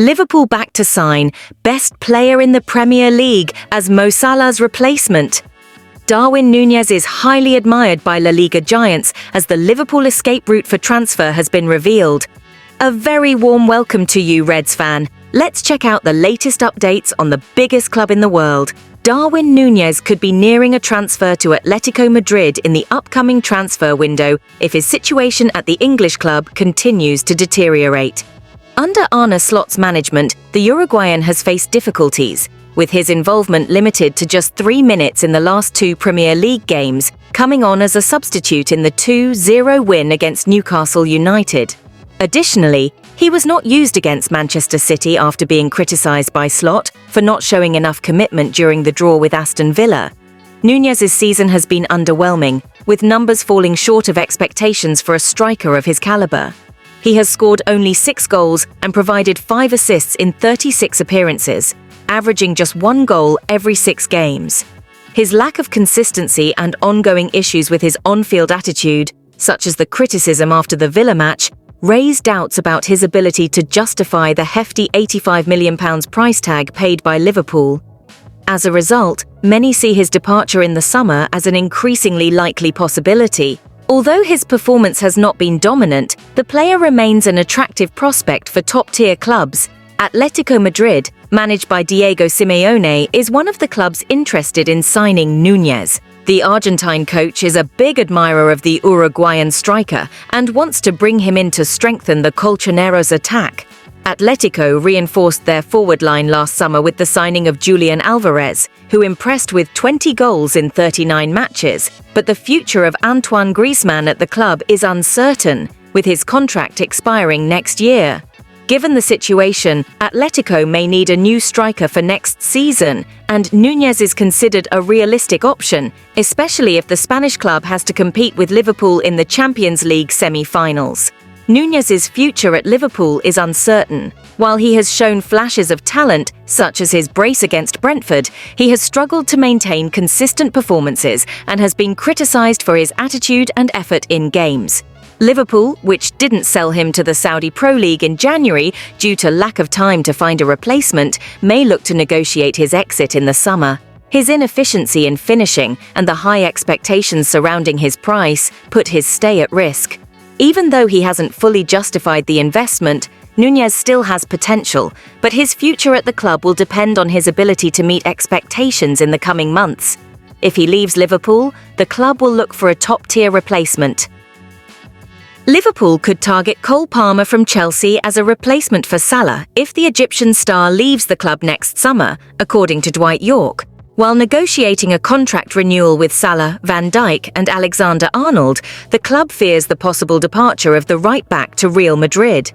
Liverpool back to sign best player in the Premier League as Mo Salah's replacement. Darwin Nunez is highly admired by La Liga giants as the Liverpool escape route for transfer has been revealed. A very warm welcome to you, Reds fan. Let's check out the latest updates on the biggest club in the world. Darwin Nunez could be nearing a transfer to Atletico Madrid in the upcoming transfer window if his situation at the English club continues to deteriorate. Under Arne Slot's management, the Uruguayan has faced difficulties, with his involvement limited to just 3 minutes in the last 2 Premier League games, coming on as a substitute in the 2-0 win against Newcastle United. Additionally, he was not used against Manchester City after being criticised by Slot for not showing enough commitment during the draw with Aston Villa. Nunez's season has been underwhelming, with numbers falling short of expectations for a striker of his calibre. He has scored only 6 goals and provided 5 assists in 36 appearances, averaging just 1 goal every 6 games. His lack of consistency and ongoing issues with his on-field attitude, such as the criticism after the Villa match, raised doubts about his ability to justify the hefty £85 million price tag paid by Liverpool. As a result, many see his departure in the summer as an increasingly likely possibility. Although his performance has not been dominant, the player remains an attractive prospect for top-tier clubs. Atletico Madrid, managed by Diego Simeone, is one of the clubs interested in signing Nunez. The Argentine coach is a big admirer of the Uruguayan striker and wants to bring him in to strengthen the Colchoneros' attack. Atletico reinforced their forward line last summer with the signing of Julian Alvarez, who impressed with 20 goals in 39 matches, but the future of Antoine Griezmann at the club is uncertain, with his contract expiring next year. Given the situation, Atletico may need a new striker for next season, and Nunez is considered a realistic option, especially if the Spanish club has to compete with Liverpool in the Champions League semi-finals. Nunez's future at Liverpool is uncertain. While he has shown flashes of talent, such as his brace against Brentford, he has struggled to maintain consistent performances and has been criticised for his attitude and effort in games. Liverpool, which didn't sell him to the Saudi Pro League in January due to lack of time to find a replacement, may look to negotiate his exit in the summer. His inefficiency in finishing and the high expectations surrounding his price put his stay at risk. Even though he hasn't fully justified the investment, Nunez still has potential, but his future at the club will depend on his ability to meet expectations in the coming months. If he leaves Liverpool, the club will look for a top-tier replacement. Liverpool could target Cole Palmer from Chelsea as a replacement for Salah if the Egyptian star leaves the club next summer, according to Dwight Yorke. While negotiating a contract renewal with Salah, Van Dijk and Alexander-Arnold, the club fears the possible departure of the right-back to Real Madrid.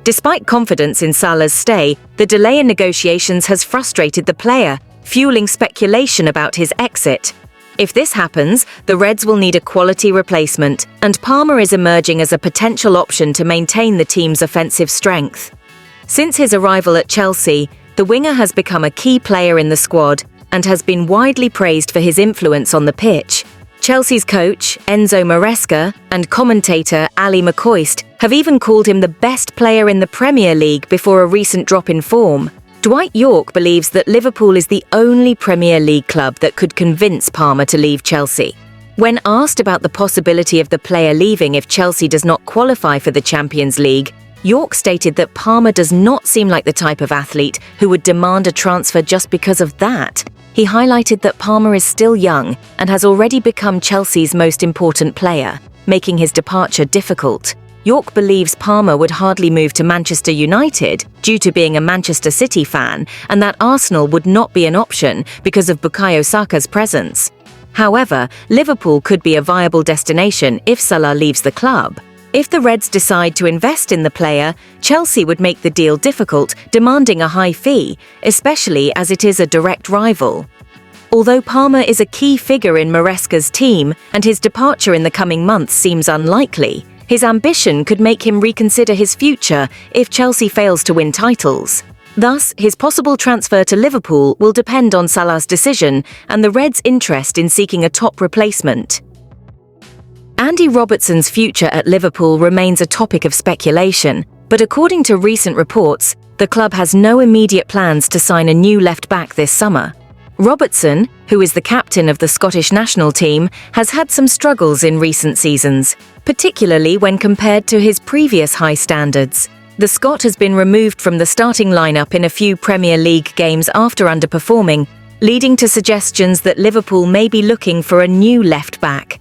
Despite confidence in Salah's stay, the delay in negotiations has frustrated the player, fueling speculation about his exit. If this happens, the Reds will need a quality replacement, and Palmer is emerging as a potential option to maintain the team's offensive strength. Since his arrival at Chelsea, the winger has become a key player in the squad and has been widely praised for his influence on the pitch. Chelsea's coach, Enzo Maresca, and commentator Ali McCoist have even called him the best player in the Premier League before a recent drop in form. Dwight Yorke believes that Liverpool is the only Premier League club that could convince Palmer to leave Chelsea. When asked about the possibility of the player leaving if Chelsea does not qualify for the Champions League, Yorke stated that Palmer does not seem like the type of athlete who would demand a transfer just because of that. He highlighted that Palmer is still young and has already become Chelsea's most important player, making his departure difficult. Yorke believes Palmer would hardly move to Manchester United due to being a Manchester City fan, and that Arsenal would not be an option because of Bukayo Saka's presence. However, Liverpool could be a viable destination if Salah leaves the club. If the Reds decide to invest in the player, Chelsea would make the deal difficult, demanding a high fee, especially as it is a direct rival. Although Palmer is a key figure in Maresca's team and his departure in the coming months seems unlikely, his ambition could make him reconsider his future if Chelsea fails to win titles. Thus, his possible transfer to Liverpool will depend on Salah's decision and the Reds' interest in seeking a top replacement. Andy Robertson's future at Liverpool remains a topic of speculation, but according to recent reports, The club has no immediate plans to sign a new left-back this summer. Robertson, who is the captain of the Scottish national team, has had some struggles in recent seasons, particularly when compared to his previous high standards. The Scot has been removed from the starting lineup in a few Premier League games after underperforming, leading to suggestions that Liverpool may be looking for a new left-back.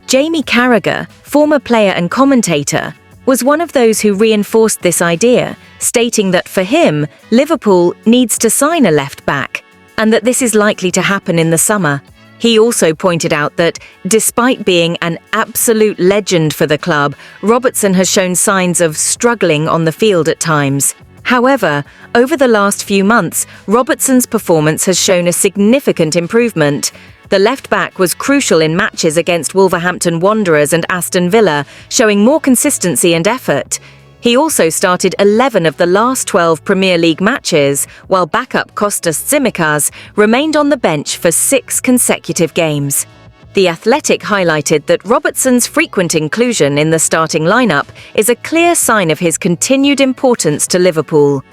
Jamie Carragher, former player and commentator, was one of those who reinforced this idea, stating that for him, Liverpool needs to sign a left-back, and that this is likely to happen in the summer. He also pointed out that, despite being an absolute legend for the club, Robertson has shown signs of struggling on the field at times. However, over the last few months, Robertson's performance has shown a significant improvement. The left-back was crucial in matches against Wolverhampton Wanderers and Aston Villa, showing more consistency and effort. He also started 11 of the last 12 Premier League matches, while backup Kostas Tsimikas remained on the bench for 6 consecutive games. The Athletic highlighted that Robertson's frequent inclusion in the starting lineup is a clear sign of his continued importance to Liverpool.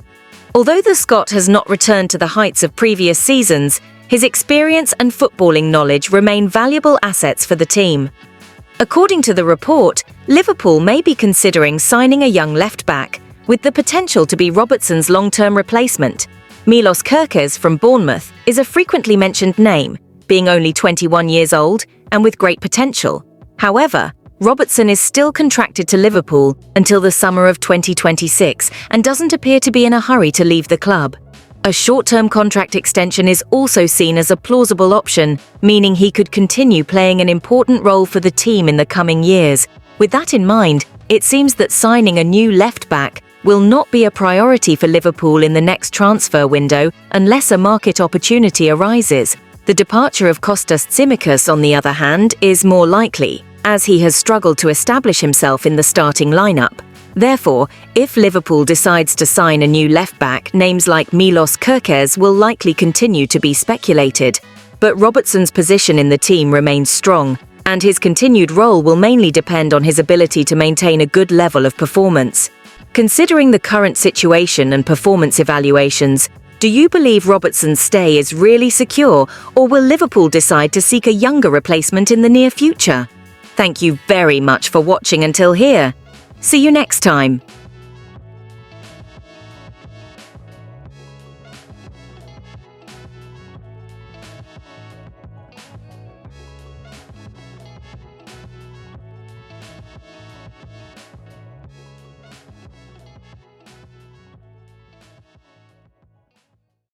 Although the Scot has not returned to the heights of previous seasons, his experience and footballing knowledge remain valuable assets for the team. According to the report, Liverpool may be considering signing a young left-back, with the potential to be Robertson's long-term replacement. Milos Kerkez from Bournemouth is a frequently mentioned name, being only 21 years old and with great potential. However, Robertson is still contracted to Liverpool until the summer of 2026 and doesn't appear to be in a hurry to leave the club. A short-term contract extension is also seen as a plausible option, meaning he could continue playing an important role for the team in the coming years. With that in mind, it seems that signing a new left-back will not be a priority for Liverpool in the next transfer window unless a market opportunity arises. The departure of Kostas Tsimikas, on the other hand, is more likely, as he has struggled to establish himself in the starting lineup. Therefore, if Liverpool decides to sign a new left-back, names like Milos Kerkez will likely continue to be speculated. But Robertson's position in the team remains strong, and his continued role will mainly depend on his ability to maintain a good level of performance. Considering the current situation and performance evaluations, do you believe Robertson's stay is really secure, or will Liverpool decide to seek a younger replacement in the near future? Thank you very much for watching until here. See you next time.